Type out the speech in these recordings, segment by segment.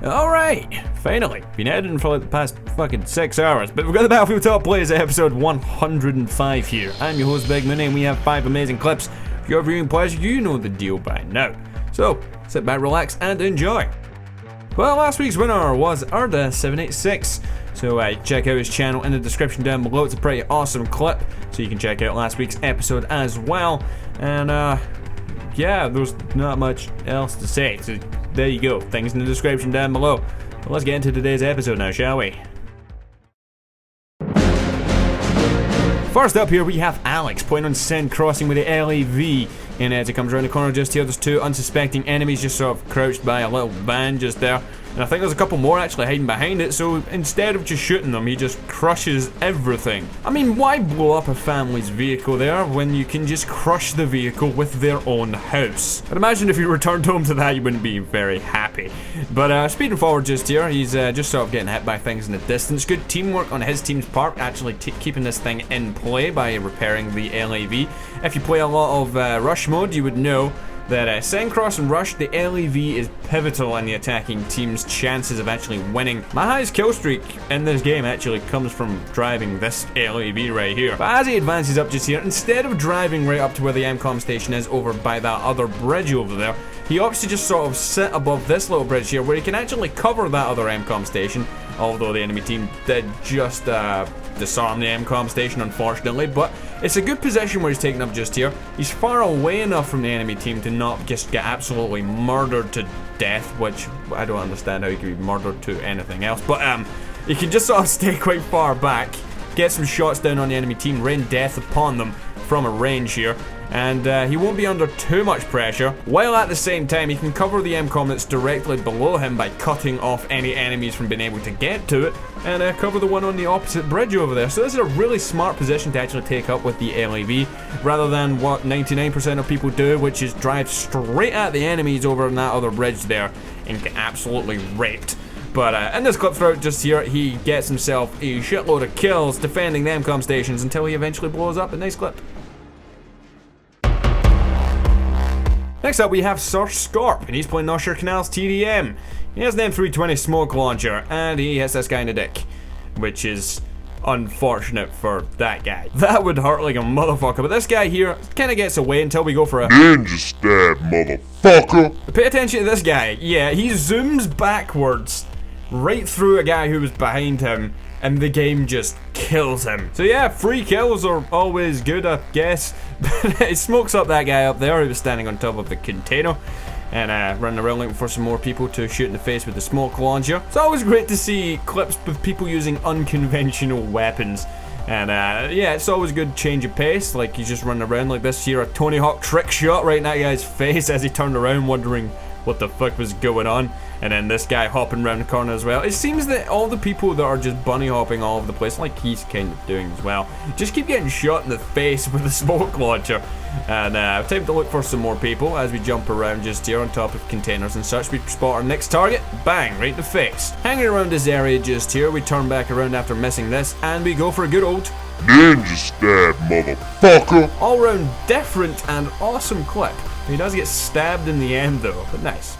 Alright, finally. Been editing for like the past fucking 6 hours, but we've got the Battlefield Top Plays episode 105 here. I'm your host, Big Mooney, and we have 5 amazing clips. For your viewing pleasure, you know the deal by now. So, sit back, relax, and enjoy. Well, last week's winner was Arda786. So check out his channel in the description down below. It's a pretty awesome clip, so you can check out last week's episode as well. And yeah, there's not much else to say. So there you go, things in the description down below. But let's get into today's episode now, shall we? First up here we have Alex playing on Send Crossing with the LAV. And as it comes around the corner just here, there's 2 unsuspecting enemies just sort of crouched by a little van just there. And I think there's a couple more actually hiding behind it, so instead of just shooting them, he just crushes everything. I mean, why blow up a family's vehicle there when you can just crush the vehicle with their own house? I'd imagine if you returned home to that, you wouldn't be very happy. But speeding forward just here, he's just sort of getting hit by things in the distance. Good teamwork on his team's part, actually keeping this thing in play by repairing the LAV. If you play a lot of rush mode, you would know that Send, Cross, and Rush, the LAV is pivotal in the attacking team's chances of actually winning. My highest kill streak in this game actually comes from driving this LAV right here. But as he advances up just here, instead of driving right up to where the MCOM station is over by that other bridge over there, he opts to just sort of sit above this little bridge here where he can actually cover that other MCOM station, although the enemy team did just disarm the MCOM station, unfortunately. But it's a good position where he's taken up just here. He's far away enough from the enemy team to not just get absolutely murdered to death, which I don't understand how he could be murdered to anything else. But he can just sort of stay quite far back, get some shots down on the enemy team, rain death upon them from a range here, and he won't be under too much pressure, while at the same time he can cover the MCOM that's directly below him by cutting off any enemies from being able to get to it, and cover the one on the opposite bridge over there. So this is a really smart position to actually take up with the LAV, rather than what 99% of people do, which is drive straight at the enemies over on that other bridge there and get absolutely raped. But in this clip throughout just here, he gets himself a shitload of kills defending the MCOM stations until he eventually blows up. A nice clip. Next up we have Sir Scorp, and he's playing Not Sure Canal's TDM. He has an M320 smoke launcher, and he hits this guy in the dick, which is unfortunate for that guy. That would hurt like a motherfucker, but this guy here kind of gets away until we go for a ninja stab, motherfucker. But pay attention to this guy. Yeah, he zooms backwards right through a guy who was behind him, and the game just kills him. So yeah, free kills are always good, I guess. But it smokes up that guy up there who was standing on top of the container and running around looking for some more people to shoot in the face with the smoke launcher. It's always great to see clips with people using unconventional weapons. And yeah, it's always a good change of pace. Like he's just running around like this here, a Tony Hawk trick shot right in that guy's face as he turned around wondering what the fuck was going on. And then this guy hopping around the corner as well. It seems that all the people that are just bunny hopping all over the place, like he's kind of doing as well, just keep getting shot in the face with a smoke launcher. And time to look for some more people as we jump around just here on top of containers and such. We spot our next target, bang, right in the face. Hanging around this area just here, we turn back around after missing this, and we go for a good old ninja stab, motherfucker. all round different and awesome clip. He does get stabbed in the end though, but nice.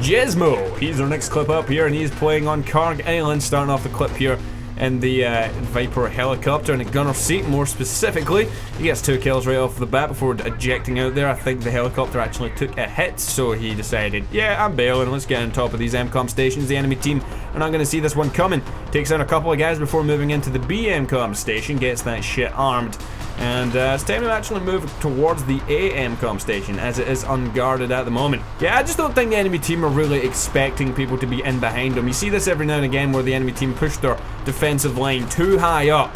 Jesmo, he's our next clip up here, and he's playing on Karg Island, starting off the clip here in the Viper helicopter in a gunner seat, more specifically. He gets 2 kills right off the bat before ejecting out there. I think the helicopter actually took a hit, so he decided, yeah, I'm bailing, let's get on top of these MCOM stations. The enemy team are not going to see this one coming. Takes out a couple of guys before moving into the B MCOM station, gets that shit armed. And it's time to actually move towards the A MCOM station, as it is unguarded at the moment. Yeah, I just don't think the enemy team are really expecting people to be in behind them. You see this every now and again where the enemy team push their defensive line too high up,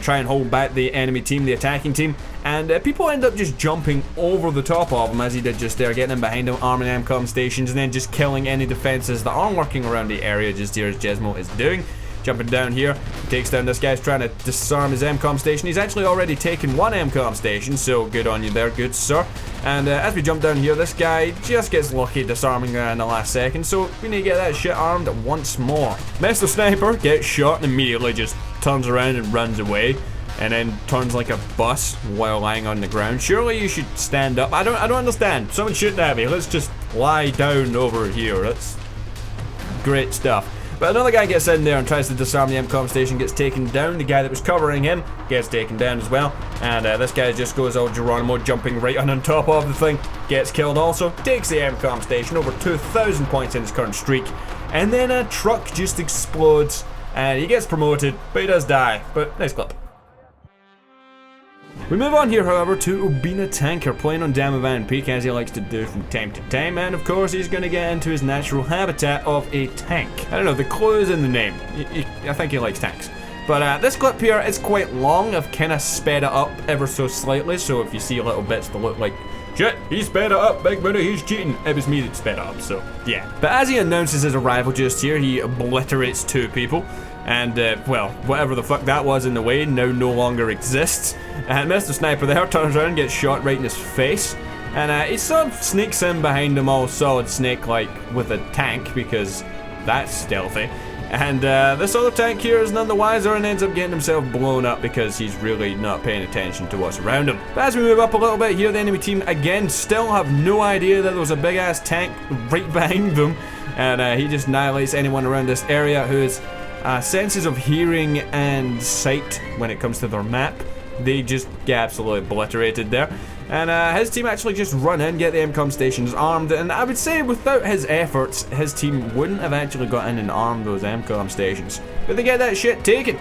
try and hold back the enemy team, the attacking team, and people end up just jumping over the top of them, as he did just there, getting in behind them, arming MCOM stations, and then just killing any defenses that are working around the area, just here as Jesmo is doing. Jumping down here, he takes down this guy's trying to disarm his MCOM station. He's actually already taken 1 MCOM station, so good on you there, good sir. And as we jump down here, this guy just gets lucky disarming in the last second, so we need to get that shit armed once more. Mr. Sniper gets shot and immediately just turns around and runs away. and then turns like a bus while lying on the ground. Surely you should stand up. I don't understand. Someone shooting at me. Let's just lie down over here. That's great stuff. But another guy gets in there and tries to disarm the MCOM station, gets taken down. The guy that was covering him gets taken down as well. And this guy just goes all Geronimo, jumping right on top of the thing. Gets killed also. Takes the MCOM station, over 2,000 points in his current streak. And then a truck just explodes. And he gets promoted, but he does die. But nice clip. We move on here, however, to Obina Tanker, playing on Damavan Peak, as he likes to do from time to time, and of course he's going to get into his natural habitat of a tank. I don't know, the clue is in the name. I think he likes tanks. But this clip here is quite long. I've kind of sped it up ever so slightly, so if you see little bits that look like, shit, he sped it up, Big Mooney, he's cheating. It was me that sped it up, so yeah. But as he announces his arrival just here, he obliterates 2 people. And, well, whatever the fuck that was in the way now no longer exists. And Mr. Sniper there turns around and gets shot right in his face. And he sort of sneaks in behind him all solid snake-like with a tank, because that's stealthy. And this other tank here is none the wiser and ends up getting himself blown up because he's really not paying attention to what's around him. But as we move up a little bit here, the enemy team again still have no idea that there was a big-ass tank right behind them. And he just annihilates anyone around this area who is... senses of hearing and sight when it comes to their map, they just get absolutely obliterated there. And his team actually just run in, get the MCOM stations armed, and I would say without his efforts, his team wouldn't have actually got in and armed those MCOM stations. But they get that shit taken,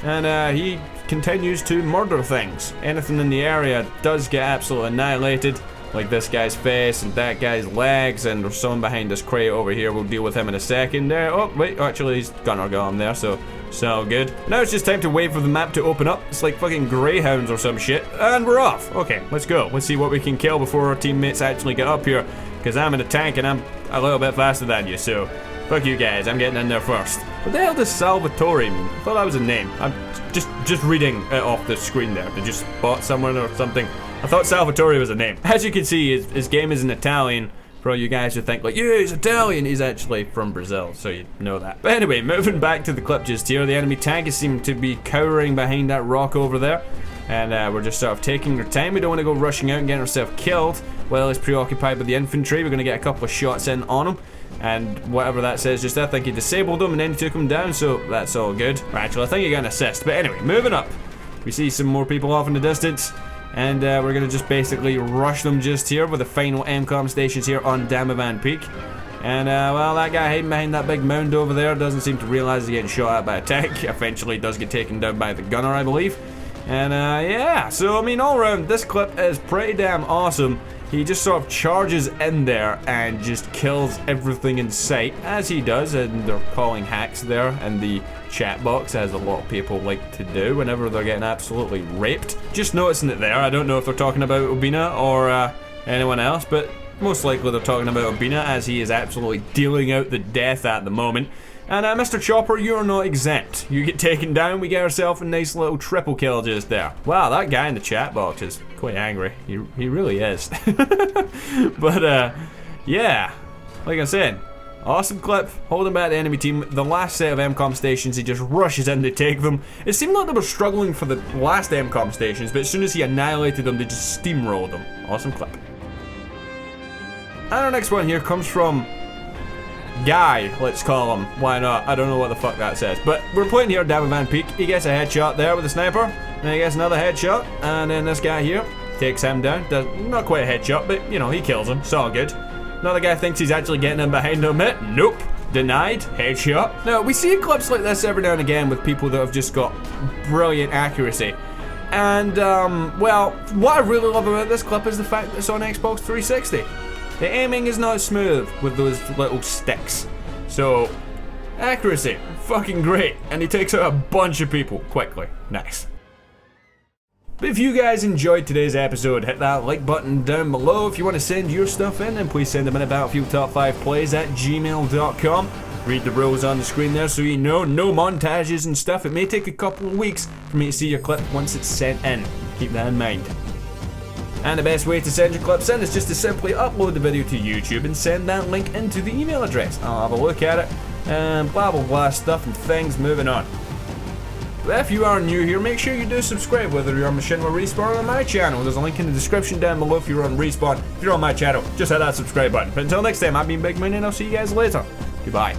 and he continues to murder things. Anything in the area does get absolutely annihilated. Like this guy's face and that guy's legs, and there's someone behind this crate over here. We'll deal with him in a second there. Oh, wait, actually he's gunner got him there, so good. Now it's just time to wait for the map to open up. It's like fucking greyhounds or some shit, and we're off. Okay, let's go. Let's see what we can kill before our teammates actually get up here, because I'm in a tank and I'm a little bit faster than you, so fuck you guys, I'm getting in there first. What the hell does Salvatore mean? I thought that was a name. I'm just reading it off the screen there. Did you spot someone or something? I thought Salvatore was a name. As you can see, his game is in Italian. For all you guys who think like, yeah, he's Italian, he's actually from Brazil, so you know that. But anyway, moving back to the clip just here, the enemy tank seem to be cowering behind that rock over there. And we're just sort of taking our time. We don't want to go rushing out and getting ourselves killed while he's preoccupied with the infantry. We're going to get a couple of shots in on him. And whatever that says, just I think he disabled him and then he took him down, so that's all good. Actually, I think he got an assist. But anyway, moving up. We see some more people off in the distance. And we're going to just basically rush them just here with the final MCOM stations here on Damavan Peak. And, well, that guy hiding behind that big mound over there doesn't seem to realize he's getting shot at by a tank. Eventually does get taken down by the gunner, I believe. And, yeah, so, I mean, all around, this clip is pretty damn awesome. He just sort of charges in there and just kills everything in sight, as he does, and they're calling hacks there in the chat box, as a lot of people like to do whenever they're getting absolutely raped. Just noticing it there. I don't know if they're talking about Obina or anyone else, but most likely they're talking about Obina, as he is absolutely dealing out the death at the moment. And Mr. Chopper, you're not exempt. You get taken down, we get ourselves a nice little triple kill just there. Wow, that guy in the chat box is quite angry. He really is. But, yeah. Like I said, awesome clip, holding back the enemy team. The last set of MCOM stations, he just rushes in to take them. It seemed like they were struggling for the last MCOM stations, but as soon as he annihilated them, they just steamrolled them. Awesome clip. And our next one here comes from Guy, let's call him. Why not? I don't know what the fuck that says. But we're playing here at Damavan Peak. He gets a headshot there with a sniper. And he gets another headshot. And then this guy here takes him down. Does not quite a headshot, but, you know, he kills him. It's all good. Another guy thinks he's actually getting in behind him. Nope. Denied. Headshot. Now, we see clips like this every now and again with people that have just got brilliant accuracy. And, well, what I really love about this clip is the fact that it's on Xbox 360. The aiming is not smooth with those little sticks. So, accuracy, fucking great. And he takes out a bunch of people quickly. Nice. But if you guys enjoyed today's episode, hit that like button down below. If you want to send your stuff in, then please send them in at Battlefield Top 5 Plays at gmail.com. Read the rules on the screen there so you know, no montages and stuff. It may take a couple of weeks for me to see your clip once it's sent in. Keep that in mind. And the best way to send your clips in is just to simply upload the video to YouTube and send that link into the email address. I'll have a look at it and blah blah blah stuff and things. Moving on. But if you are new here, make sure you do subscribe, whether you're on Machinima Respawn or on my channel. There's a link in the description down below if you're on Respawn. If you're on my channel, just hit that subscribe button. But until next time, I've been bigMooney, and I'll see you guys later. Goodbye.